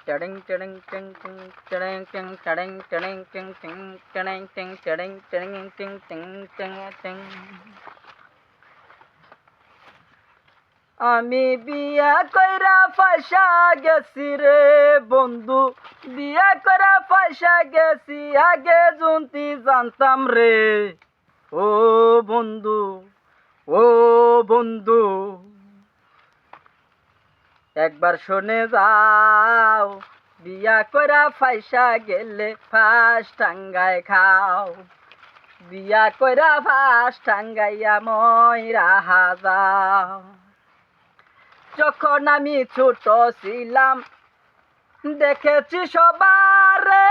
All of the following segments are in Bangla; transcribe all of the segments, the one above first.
Chading chading ting ting chading ting chading chading ting ting chading ting chading chading ting ting chading ting. আমি বিয়া কইরা পয়সা গেছি রে বন্ধু, বিয়া কইরা পয়সা গেছি, আগে জুনতি জানতাম রে। ও বন্ধু, ও বন্ধু, একবার শুনে যাও, বিয়া কইরা পয়সা গেলে ফাঁস টাঙ্গায় খাও, বিয়া কইরা ফাঁস টাঙ্গাইয়া মইরা যাও। যখন আমি ছোট ছিলাম দেখেছি সবারে,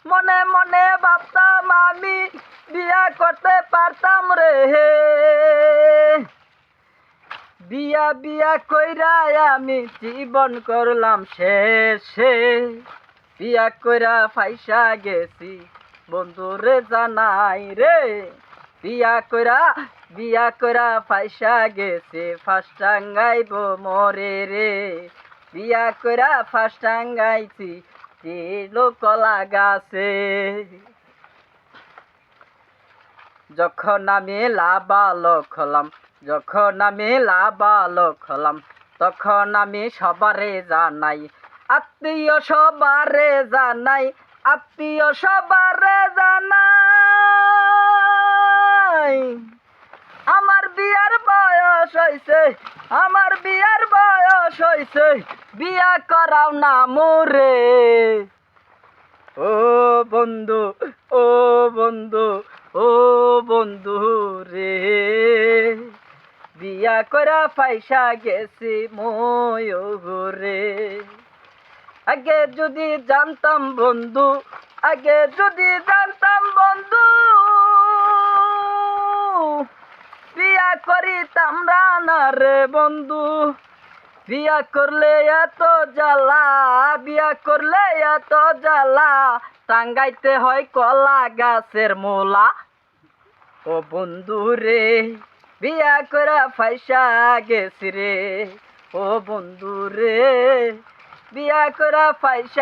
মনে মনে ভাবতাম আমি বিয়া করতে পারতাম রে। বিয়া বিয়া কইরা আমি জীবন করলাম শেষে, বিয়া কইরা পয়সা গেছি বন্ধুরে জানাই রে। বিয়া কইরা পয়সা গেছে ফাঁস টাঙ্গাইব মরে রে। বিয়া কইরা ফাঁস টাঙ্গাইছি কলা গাছে। যখন আমি লাবালক হলাম, যখন আমি লাবালক হলাম, তখন আমি সবারে জানাই, আত্মীয় সবারে জানাই, আত্মীয় সবারে জানাই, আমার বিয়ার বয়স হইছে, আমার বিয়ার বয়স হইছে, বিয়া করাও না মোরে। ও বন্ধু, ও বন্ধু, ও বন্ধু রে, বিয়া করা পয়সা গেছি মই রে। আগে যদি জানতাম বন্ধু, আগে যদি জানতাম বন্ধু, বিয়া করিতাম না রে বন্ধু। বিয়া করলে এত জ্বালা, বিয়া করলে এত জ্বালা, টাঙ্গাইতে হয় কলা গাছের মোলা। ও বন্ধু রে, বিয়া করা পয়সা গেছি রে। ও বন্ধু রে, বিয়া করা পয়সা